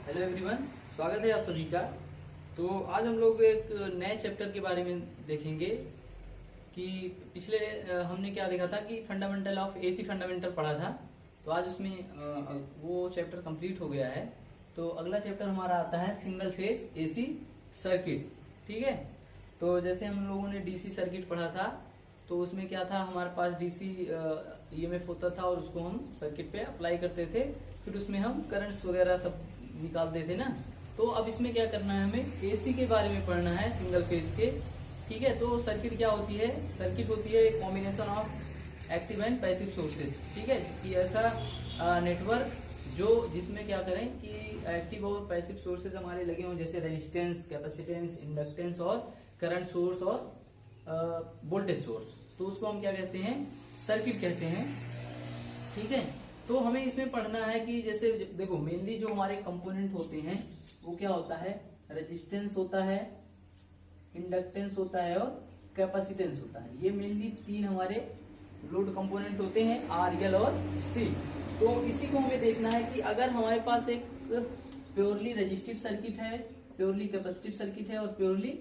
Hello everyone, स्वागत है आप सभी का। तो आज हम लोग एक नए चैप्टर के बारे में देखेंगे कि पिछले हमने क्या देखा था कि फंडामेंटल ऑफ एसी फंडामेंटल पढ़ा था। तो आज उसमें वो चैप्टर कंप्लीट हो गया है। तो अगला चैप्टर हमारा आता है सिंगल फेज एसी सर्किट। ठीक है, तो जैसे हम लोगों ने डीसी सर्किट पढ़ा था तो उसमें क्या था, हमारे पास डीसी ईएमएफ होता था और उसको हम सर्किट पे अप्लाई करते थे, फिर उसमें हम करंट्स वगैरह सब निकालते थे ना। तो अब इसमें क्या करना है, हमें एसी के बारे में पढ़ना है, सिंगल फेज के। ठीक है, तो सर्किट क्या होती है, सर्किट होती है एक combination of active and passive sources. ठीक है, कि ऐसा नेटवर्क जो जिसमें क्या करें कि एक्टिव और पैसिव सोर्सेज हमारे लगे हों, जैसे रेजिस्टेंस, कैपेसिटेंस, इंडक्टेंस और करंट सोर्स और वोल्टेज सोर्स। तो उसको हम क्या कहते हैं, सर्किट कहते हैं। ठीक है, तो हमें इसमें पढ़ना है कि जैसे देखो मेनली जो हमारे कंपोनेंट होते हैं वो क्या होता है, रेजिस्टेंस होता है, इंडक्टेंस होता है और कैपेसिटेंस होता है। ये मेनली तीन हमारे लोड कंपोनेंट होते हैं, आर, एल और सी। तो इसी को हमें देखना है कि अगर हमारे पास एक प्योरली रेजिस्टिव सर्किट है, प्योरली कैपेसिटिव सर्किट है और प्योरली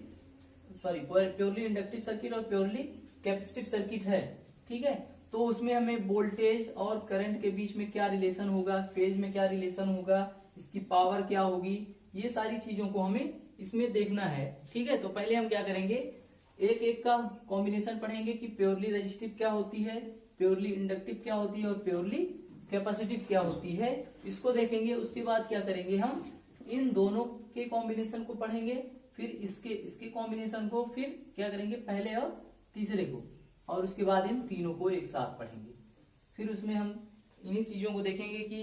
इंडक्टिव सर्किट और प्योरली कैपेसिटिव सर्किट है। ठीक है, तो उसमें हमें वोल्टेज और करंट के बीच में क्या रिलेशन होगा, फेज में क्या रिलेशन होगा, इसकी पावर क्या होगी, ये सारी चीजों को हमें इसमें देखना है। ठीक है, तो पहले हम क्या करेंगे, एक एक का कॉम्बिनेशन पढ़ेंगे कि प्योरली रेजिस्टिव क्या होती है, प्योरली इंडक्टिव क्या होती है और प्योरली कैपेसिटिव क्या होती है, इसको देखेंगे। उसके बाद क्या करेंगे, हम इन दोनों के कॉम्बिनेशन को पढ़ेंगे, फिर इसके कॉम्बिनेशन को, फिर क्या करेंगे पहले और तीसरे को, और उसके बाद इन तीनों को एक साथ पढ़ेंगे। फिर उसमें हम इन्हीं चीजों को देखेंगे कि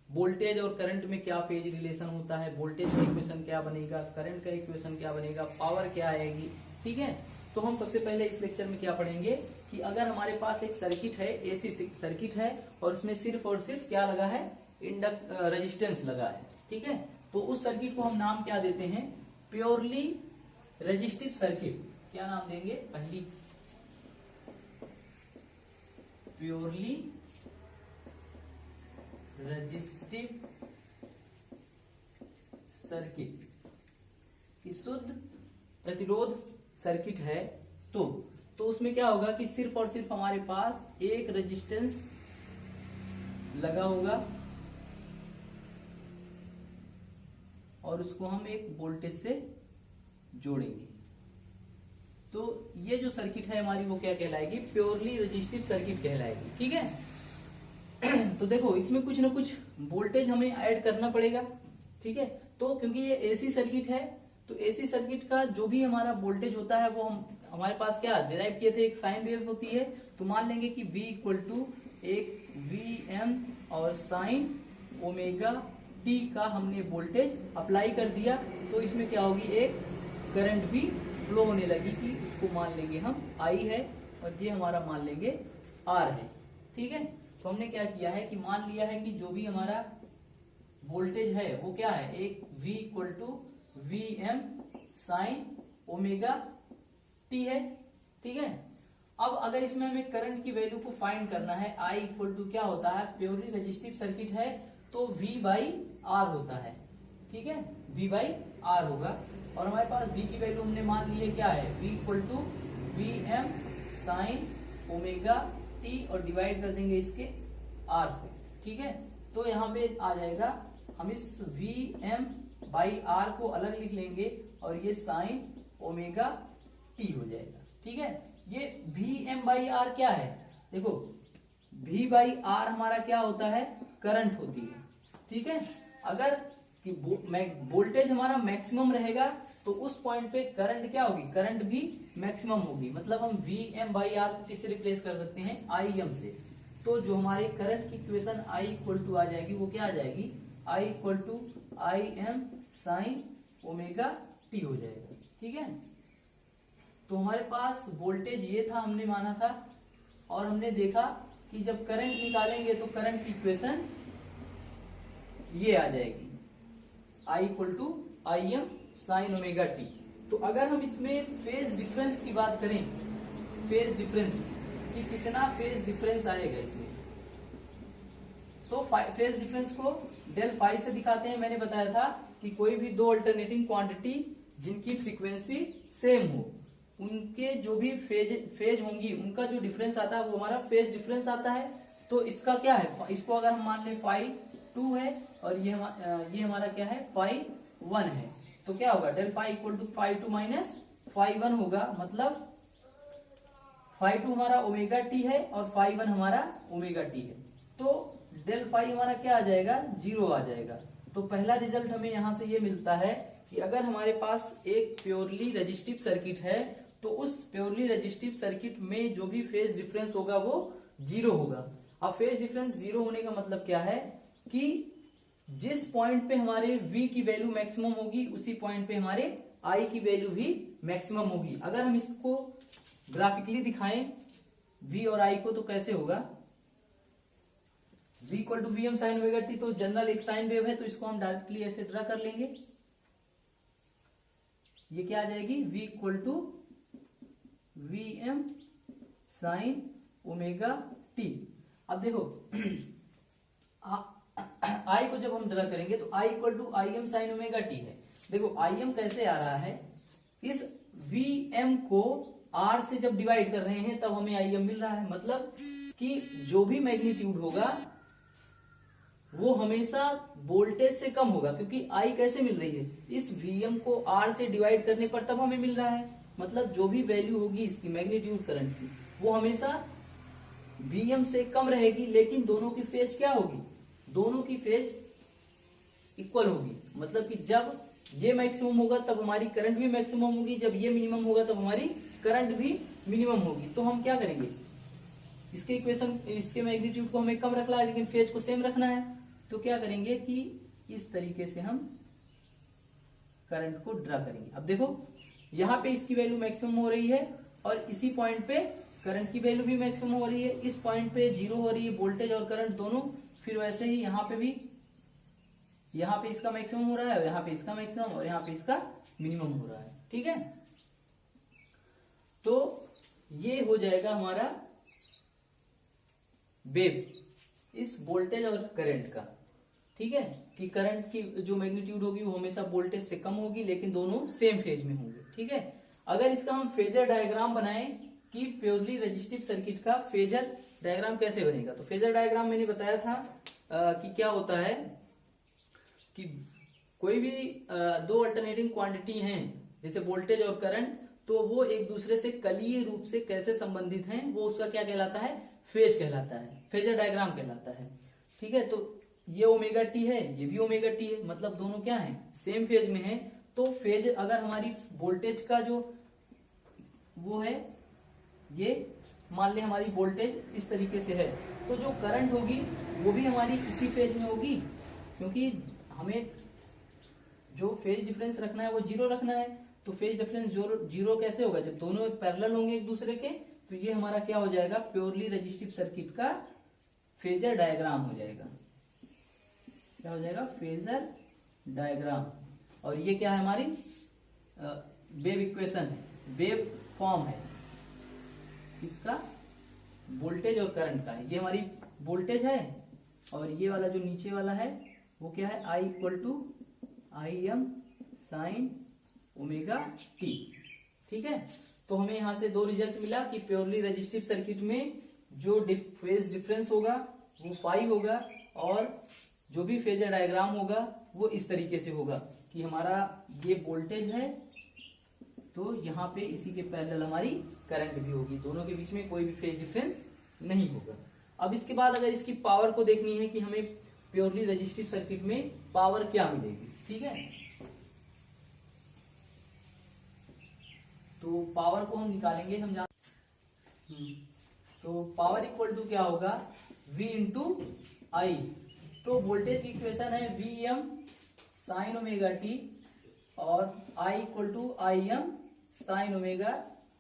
वोल्टेज और करंट में क्या फेज रिलेशन होता है, वोल्टेज का इक्वेशन क्या बनेगा, करंट का इक्वेशन क्या बनेगा, पावर क्या आएगी। ठीक है, तो हम सबसे पहले इस लेक्चर में क्या पढ़ेंगे कि अगर हमारे पास एक सर्किट है, एसी सर्किट है, और उसमें सिर्फ और सिर्फ क्या लगा है, रेजिस्टेंस लगा है। ठीक है, तो उस सर्किट को हम नाम क्या देते हैं, प्योरली रेजिस्टिव सर्किट। क्या नाम देंगे, पहली प्योरली रेजिस्टिव सर्किट की शुद्ध प्रतिरोध सर्किट है। तो उसमें क्या होगा कि सिर्फ और सिर्फ हमारे पास एक रेजिस्टेंस लगा होगा और उसको हम एक वोल्टेज से जोड़ेंगे। तो ये जो सर्किट है हमारी वो क्या कहलाएगी, प्योरली रेजिस्टिव सर्किट कहलाएगी। ठीक है, तो देखो इसमें कुछ ना कुछ वोल्टेज हमें ऐड करना पड़ेगा। ठीक है, तो क्योंकि ये एसी सर्किट है तो एसी सर्किट का जो भी हमारा वोल्टेज होता है वो हमारे पास क्या डिराइव किए थे, एक साइन वेव होती है। तो मान लेंगे कि V इक्वल टू एक Vm और साइन ओमेगा t का हमने वोल्टेज अप्लाई कर दिया, तो इसमें क्या होगी, एक करंट भी फ्लो होने लगी कि उसको मान लेंगे हम I है और ये हमारा मान लेंगे R है। ठीक है, तो हमने क्या किया है कि मान लिया है कि जो भी हमारा वोल्टेज है वो क्या है, एक V equal to Vm sine omega t है। ठीक है, अब अगर इसमें हमें करंट की वैल्यू को फाइंड करना है, I इक्वल टू क्या होता है, प्योरली रेजिस्टिव सर्किट है तो V बाई R होता है। ठीक है, V बाई R होगा और हमारे पास V की वैल्यू हमने मान ली है क्या है, V equal to Vm sine omega t और डिवाइड कर देंगे इसके R से। ठीक है, तो यहाँ पे आ जाएगा, हम इस Vm बाई R को अलग लिख लेंगे और ये साइन ओमेगा t हो जाएगा। ठीक है, ये Vm बाई R क्या है, देखो V बाई R हमारा क्या होता है, करंट होती है। ठीक है, अगर कि वोल्टेज हमारा मैक्सिमम रहेगा तो उस पॉइंट पे करंट क्या होगी, करंट भी मैक्सिमम होगी। मतलब हम Vm बाई R को किससे रिप्लेस कर सकते हैं, Im से। तो जो हमारे करंट की इक्वेशन I इक्वल टू आ जाएगी वो क्या आ जाएगी, I equal to Im sine omega t हो जाएगा। ठीक है, तो हमारे पास वोल्टेज ये था, हमने माना था, और हमने देखा कि जब करंट निकालेंगे तो करंट की इक्वेशन ये आ जाएगी, I equal to Im sine omega t। तो अगर हम इसमें फेज डिफरेंस की बात करें, फेज डिफरेंस कि कितना फेज डिफरेंस आएगा इसमें, तो फेज डिफरेंस को डेल फाई से दिखाते हैं। मैंने बताया था कि कोई भी दो अल्टरनेटिंग क्वांटिटी जिनकी फ्रीक्वेंसी सेम हो, उनके जो भी फेज होंगी उनका जो डिफरेंस आता है वो हमारा फेज डिफरेंस आता है। तो इसका क्या है, इसको अगर हम मान ले फाई 2 है और ये हमारा क्या है फाई 1 है, तो क्या होगा del phi equal to phi 2 minus phi 1 होगा। मतलब फाई 2 हमारा ओमेगा टी है और फाई 1 हमारा ओमेगा टी है। तो डेल फाई हमारा क्या आ जाएगा, 0 आ जाएगा। तो पहला रिजल्ट हमें यहां से ये मिलता है कि अगर हमारे पास एक प्योरली रेजिस्टिव सर्किट है तो उस प्योरली रेजिस्टिव सर्किट में जो भी फेज डिफरेंस होगा वो 0 होगा। अब फेज डिफरेंस 0 होने का मतलब क्या है कि जिस पॉइंट पे हमारे V की वैल्यू मैक्सिमम होगी उसी पॉइंट पे हमारे I की वैल्यू भी मैक्सिमम होगी। अगर हम इसको ग्राफिकली दिखाएं V और I को, तो कैसे होगा, V equal to Vm sine omega t, तो जनरल एक साइन वेव है तो इसको हम डायरेक्टली ऐसे ड्रा कर लेंगे। ये क्या आ जाएगी, V equal to Vm sine omega t. अब देखो I को जब हम ड्रा करेंगे तो I equal to Im sine omega t है। देखो Im कैसे आ रहा है, इस Vm को R से जब डिवाइड कर रहे हैं तब हमें Im मिल रहा है। मतलब कि जो भी मैग्नीट्यूड होगा वो हमेशा वोल्टेज से कम होगा, क्योंकि I कैसे मिल रही है, इस Vm को R से डिवाइड करने पर तब हमें मिल रहा है। मतलब जो भी वैल्यू होगी इसकी मैग्नीट्यूड करंट की वो हमेशा Vm से कम रहेगी, लेकिन दोनों की फेज क्या होगी, दोनों की फेज इक्वल होगी। मतलब कि जब ये मैक्सिमम होगा तब हमारी करंट भी मैक्सिमम होगी, जब ये मिनिमम होगा तब हमारी करंट भी मिनिमम होगी। तो हम क्या करेंगे, इसके इक्वेशन, इसके मैग्नीट्यूड को हमें कम रखना है लेकिन फेज को सेम रखना है। तो क्या करेंगे कि इस तरीके से हम करंट को ड्रा करेंगे। अब देखो यहाँ पे इसकी वैल्यू मैक्सिमम हो रही है और इसी पॉइंट पे करंट की वैल्यू भी मैक्सिमम हो रही है। इस पॉइंट पे 0 हो रही है वोल्टेज और करंट दोनों। फिर वैसे ही यहाँ पे भी, यहाँ पे इसका मैक्सिमम हो रहा है, यहाँ पे इसका मैक्सिमम और यहाँ पे इसका मिनिमम हो रहा है। ठीक है, तो ये हो जाएगा हमारा वेव इस वोल्टेज और करंट का। ठीक है, कि करंट की जो मैग्नीट्यूड होगी वो हमेशा वोल्टेज से कम होगी लेकिन दोनों सेम फेज में होंगे। ठीक है, अगर इसका हम फेजर डायग्राम बनाएं कि प्योरली रेजिस्टिव सर्किट का फेजर डायग्राम कैसे बनेगा, तो फेजर डायग्राम मैंने बताया था कि क्या होता है कि कोई भी दो अल्टरनेटिंग क्वांटिटी हैं जैसे वोल्टेज और करंट, तो वो एक दूसरे से कलीय रूप से कैसे संबंधित हैं वो उसका क्या कहलाता है, फेज कहलाता है, फेजर डायग्राम कहलाता है। ठीक है, तो ये ओमेगा टी है, ये भी ओमेगा टी है, मतलब दोनों क्या है, सेम फेज में है। तो फेज अगर हमारी वोल्टेज का जो वो है, ये मान ले हमारी वोल्टेज इस तरीके से है, तो जो करंट होगी वो भी हमारी इसी फेज में होगी, क्योंकि हमें जो फेज डिफरेंस रखना है वो 0 रखना है। तो फेज डिफरेंस 0 कैसे होगा, जब दोनों पैरेलल होंगे एक दूसरे के। तो ये हमारा क्या हो जाएगा, प्योरली रेजिस्टिव सर्किट का फेजर डायग्राम हो जाएगा। क्या हो जाएगा, फेजर डायग्राम। और ये क्या है, हमारी वेव इक्वेशन है, वेव फॉर्म है इसका वोल्टेज और करंट का है। ये हमारी वोल्टेज है और ये वाला जो नीचे वाला है वो क्या है, I equal to Im sine omega t. ठीक है, तो हमें यहां से दो रिजल्ट मिला कि प्योरली रेजिस्टिव सर्किट में जो फेज डिफरेंस होगा वो फाई होगा और जो भी फेजर डायग्राम होगा वो इस तरीके से होगा कि हमारा ये वोल्टेज है तो यहाँ पे इसी के पैरेलल हमारी करंट भी होगी, दोनों के बीच में कोई भी फेज डिफरेंस नहीं होगा। अब इसके बाद अगर इसकी पावर को देखनी है कि हमें प्योरली रेजिस्टिव सर्किट में पावर क्या मिलेगी। ठीक है, तो पावर को हम निकालेंगे, हम तो पावर इक्वल टू क्या होगा, V इंटू आई। तो वोल्टेज की इक्वेशन है Vm साइन ओमेगा टी और I equal to Im sine omega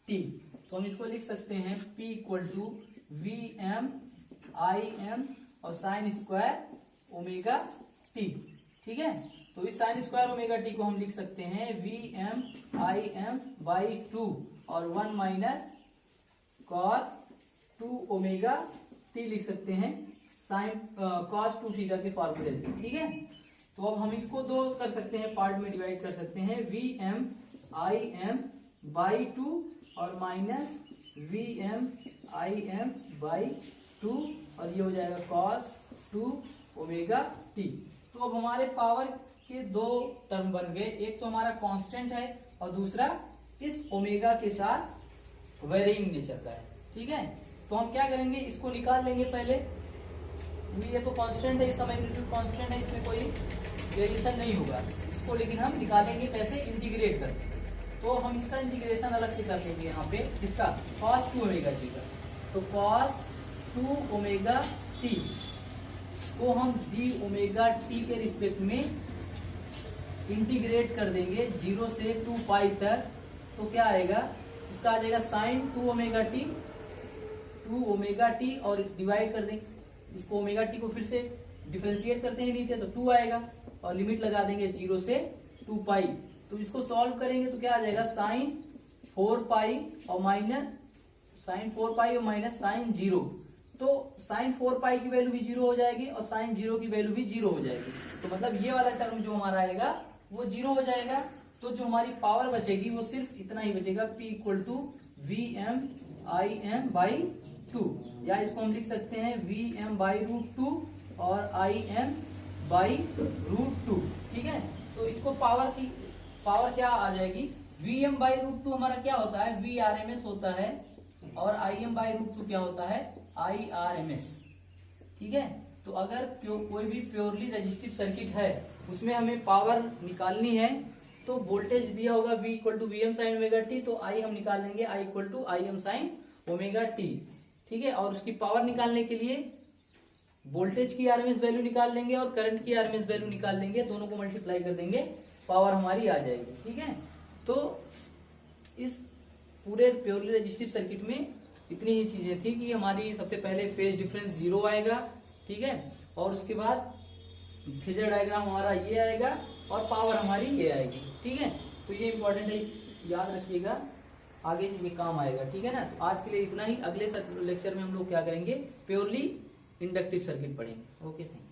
t. तो हम इसको लिख सकते हैं P equal to Vm Im और साइन स्क्वायर ओमेगा टी। ठीक है, तो इस साइन स्क्वायर ओमेगा टी को हम लिख सकते हैं Vm Im बाई 2 और 1 माइनस कॉस 2 ओमेगा टी लिख सकते हैं साइन कॉस 2 थीटा के फॉर्मूले से, ठीक है। तो अब हम इसको दो कर सकते हैं, पार्ट में डिवाइड कर सकते हैं, Vm Im बाई 2 और माइनस Vm Im बाई 2, और ये हो जाएगा cos 2 ओमेगा t। तो अब हमारे पावर के दो टर्म बन गए, एक तो हमारा कांस्टेंट है और दूसरा इस ओमेगा के साथ वेरिंग नेचर का है, ठीक है। तो हम क्या करेंगे, इसको निकाल लेंगे पहले। ये तो कांस्टेंट है, इसका मैग्नीट्यूड कांस्टेंट है, इसमें कोई वेरिएशन नहीं होगा इसको, लेकिन हम निकालेंगे कैसे, इंटीग्रेट करके। तो हम इसका इंटीग्रेशन अलग से कर लेंगे यहाँ पे, इसका cos 2 ओमेगा टी का। तो cos 2 ओमेगा टी को हम डी ओमेगा टी के रिस्पेक्ट में इंटीग्रेट कर देंगे 0 से 2 पाई तक। तो क्या आएगा, इसका आ जाएगा साइन 2 ओमेगा टी, और डिवाइड कर देंगे इसको, ओमेगा टी को फिर से डिफरेंशिएट करते हैं नीचे, तो 2 आएगा, और लिमिट लगा देंगे 0 से 2 पाई। तो इसको सॉल्व करेंगे तो क्या आ जाएगा, साइन 4 पाई और माइनस साइन 0। तो साइन 4 पाई की वैल्यू भी 0 हो जाएगी और साइन 0 की वैल्यू भी 0 हो जाएगी। तो मतलब ये वाला टर्म जो हमारा आएगा वो 0 हो जाएगा। तो जो हमारी पावर बचेगी वो सिर्फ इतना ही बचेगा, P equal to Vm Im by 2, या इसको हम लिख सकते हैं Vm बाई √2 और Im बाई √2, ठीक है। तो इसको पावर क्या आ जाएगी, Vm बाई √2 हमारा क्या होता है, Vrms होता है, और Im बाई √2 क्या होता है, Irms, ठीक है। तो अगर कोई भी प्योरली रेजिस्टिव सर्किट है उसमें हमें पावर निकालनी है, तो वोल्टेज दिया होगा V equal to Vm sine omega t, तो I हम निकाल लेंगे I equal to Im sine omega t, ठीक है। और उसकी पावर निकालने के लिए वोल्टेज की आरएमएस वैल्यू निकाल लेंगे और करंट की आरएमएस वैल्यू निकाल लेंगे, दोनों को मल्टीप्लाई कर देंगे, पावर हमारी आ जाएगी, ठीक है। तो इस पूरे प्योरली रेजिस्टिव सर्किट में इतनी ही चीजें थी कि हमारी सबसे पहले फेज डिफरेंस 0 आएगा, ठीक है, और उसके बाद फेजर डायग्राम हमारा ये आएगा और पावर हमारी ये आएगी, ठीक है। तो ये इंपॉर्टेंट है, याद रखिएगा, आगे ये काम आएगा, ठीक है ना। तो आज के लिए इतना ही, अगले लेक्चर में हम लोग क्या करेंगे, प्योरली इंडक्टिव सर्किट पढ़ेंगे। Okay, thank you.